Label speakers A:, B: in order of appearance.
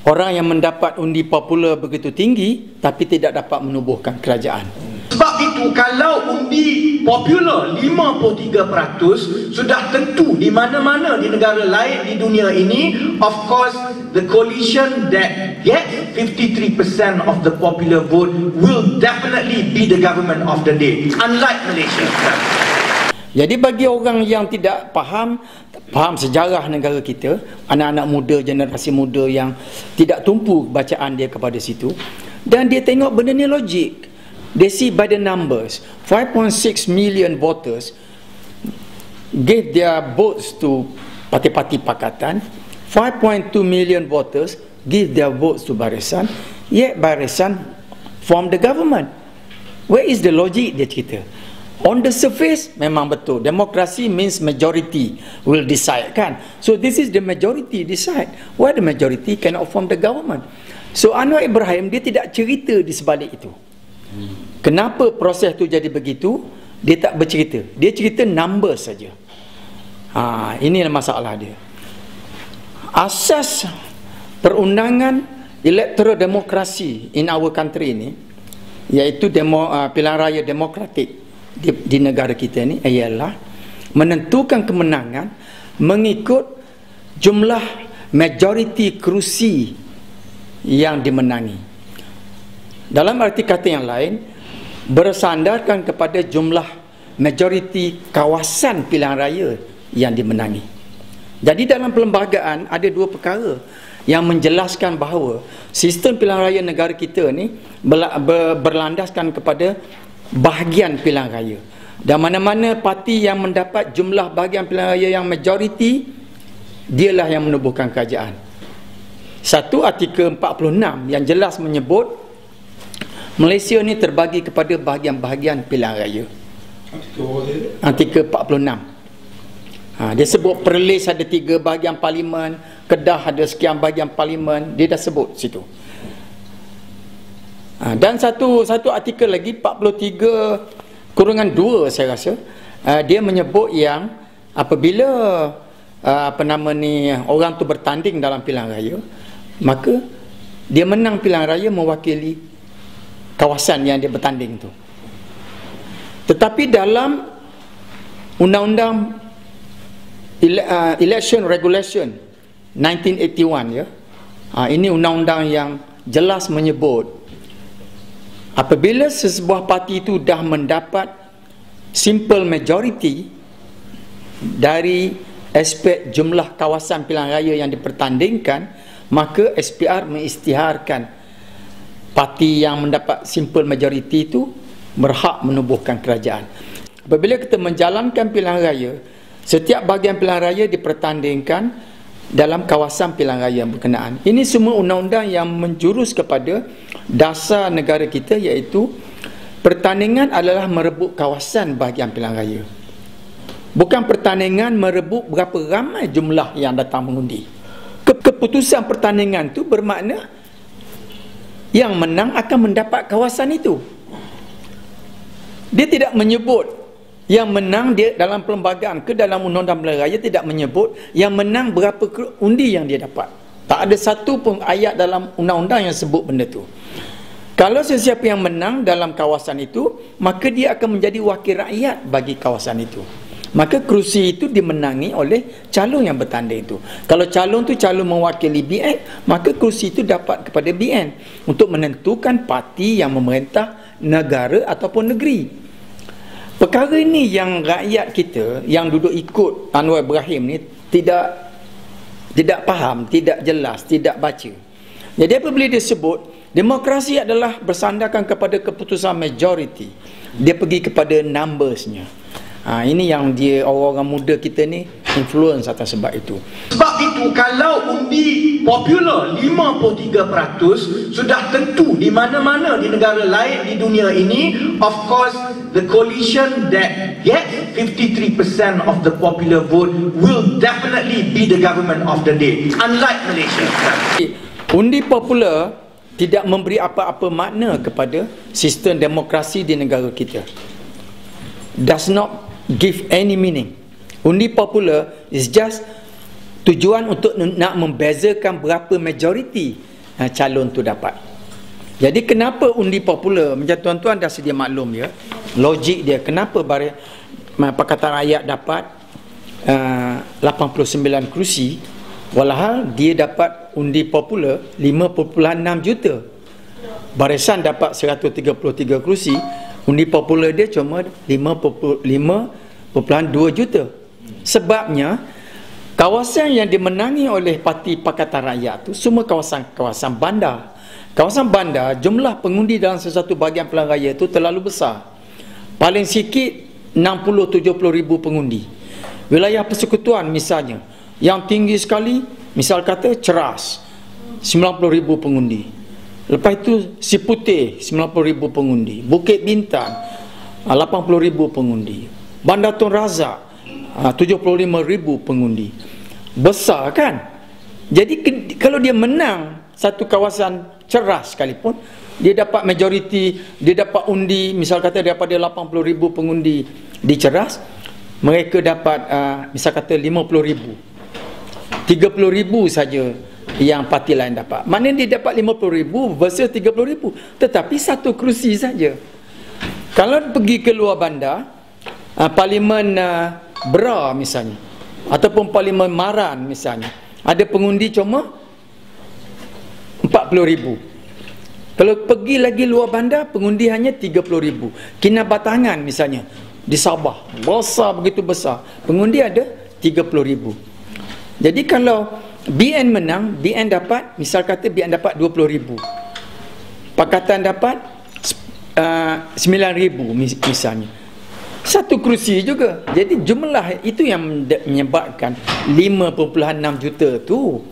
A: orang yang mendapat undi popular begitu tinggi tapi tidak dapat menubuhkan kerajaan.
B: Sebab itu kalau undi popular 53% sudah tentu di mana-mana di negara lain di dunia ini, of course the coalition that gets 53% of the popular vote will definitely be the government of the day, unlike Malaysia.
A: Jadi bagi orang yang tidak faham sejarah negara kita, anak-anak muda, generasi muda yang tidak tumpu bacaan dia kepada situ, dan dia tengok benda ni logik. They see by the numbers, 5.6 million voters gave their votes to parti-parti pakatan, 5.2 million voters give their votes to Barisan, yet Barisan form the government. Where is the logic, dia cerita. On the surface, memang betul, demokrasi means majority will decide, kan? So this is the majority decide. Why the majority cannot form the government? So Anwar Ibrahim, dia tidak cerita di sebalik itu. Kenapa proses tu jadi begitu? Dia tak bercerita. Dia cerita number saja. Inilah masalah dia. Asas perundangan electoral demokrasi in our country ni, iaitu pilihan raya demokratik di negara kita ni, ialah menentukan kemenangan mengikut jumlah majoriti kerusi yang dimenangi. Dalam arti kata yang lain, bersandarkan kepada jumlah majoriti kawasan pilihan raya yang dimenangi. Jadi dalam perlembagaan ada dua perkara yang menjelaskan bahawa sistem pilihan raya negara kita ni berlandaskan kepada bahagian pilihan raya. Dan mana-mana parti yang mendapat jumlah bahagian pilihan raya yang majoriti, dialah yang menubuhkan kerajaan. Satu, artikel 46 yang jelas menyebut Malaysia ni terbagi kepada bahagian-bahagian pilihan raya. Artikel 46. Dia sebut Perlis ada 3 bahagian parlimen, Kedah ada sekian bahagian parlimen, dia dah sebut situ. Dan satu artikel lagi 43/2 saya rasa, dia menyebut yang apabila orang tu bertanding dalam pilihan raya, maka dia menang pilihan raya mewakili kawasan yang dia bertanding tu. Tetapi dalam undang-undang election regulation 1981 ya, ini undang-undang yang jelas menyebut apabila sesebuah parti itu dah mendapat simple majority dari aspek jumlah kawasan pilihan raya yang dipertandingkan, maka SPR mengisytiharkan parti yang mendapat simple majority itu berhak menubuhkan kerajaan. Apabila kita menjalankan pilihan raya, setiap bahagian pilihan raya dipertandingkan dalam kawasan pilihan raya yang berkenaan. Ini semua undang-undang yang menjurus kepada dasar negara kita, iaitu pertandingan adalah merebut kawasan bahagian pilihan raya. Bukan pertandingan merebut berapa ramai jumlah yang datang mengundi. Keputusan pertandingan itu bermakna yang menang akan mendapat kawasan itu. Dia tidak menyebut yang menang dia dalam perlembagaan ke dalam undang-undang pilihan raya, tidak menyebut yang menang berapa undi yang dia dapat. Tak ada satu pun ayat dalam undang-undang yang sebut benda tu. Kalau sesiapa yang menang dalam kawasan itu, maka dia akan menjadi wakil rakyat bagi kawasan itu. Maka kerusi itu dimenangi oleh calon yang bertanding itu. Kalau calon tu calon mewakili BN, maka kerusi itu dapat kepada BN untuk menentukan parti yang memerintah negara ataupun negeri. Perkara ini yang rakyat kita yang duduk ikut Anwar Ibrahim ni tidak faham, tidak jelas, tidak baca. Jadi apabila dia sebut demokrasi adalah bersandarkan kepada keputusan majority, dia pergi kepada numbersnya. Ini yang dia orang-orang muda kita ni influence atas sebab itu.
B: Sebab itu kalau undi popular 53% sudah tentu di mana-mana di negara lain di dunia ini, of course the coalition that gets 53% of the popular vote will definitely be the government of the day, unlike Malaysia.
A: Undi popular tidak memberi apa-apa makna kepada sistem demokrasi di negara kita. Does not give any meaning. Undi popular is just tujuan untuk nak membezakan berapa majoriti calon tu dapat. Jadi kenapa undi popular, macam tuan-tuan dah sedia maklum ya, logik dia kenapa Pakatan Rakyat dapat 89 kerusi, walhal dia dapat undi popular 5.6 juta. Barisan dapat 133 kerusi, undi popular dia cuma 5.2 juta. Sebabnya kawasan yang dimenangi oleh Parti Pakatan Rakyat tu semua kawasan bandar. Kawasan bandar, jumlah pengundi dalam sesuatu bahagian pilihan raya tu terlalu besar. Paling sikit 60-70 ribu pengundi. Wilayah persekutuan misalnya, yang tinggi sekali, misal kata Ceras, 90 ribu pengundi. Lepas itu Siputih, 90 ribu pengundi. Bukit Bintang, 80 ribu pengundi. Bandar Tun Razak, 75 ribu pengundi. Besar kan? Jadi kalau dia menang satu kawasan Ceras sekalipun, dia dapat majoriti, dia dapat undi, misal kata daripada 80 ribu pengundi di Ceras, mereka dapat misal kata 50 ribu, 30 ribu saja yang parti lain dapat. Maknanya dia dapat 50 ribu versus 30 ribu, tetapi satu kerusi saja. Kalau pergi ke luar bandar, Parlimen Bra misalnya, ataupun Parlimen Maran misalnya, ada pengundi cuma 40 ribu. Kalau pergi lagi luar bandar, pengundi hanya 30 ribu. Kinabatangan misalnya di Sabah, besar, begitu besar, pengundi ada 30 ribu. Jadi kalau BN menang, BN dapat, misal kata BN dapat 20 ribu, Pakatan dapat 9 ribu misalnya, satu kerusi juga. Jadi jumlah itu yang menyebabkan 5.6 juta tu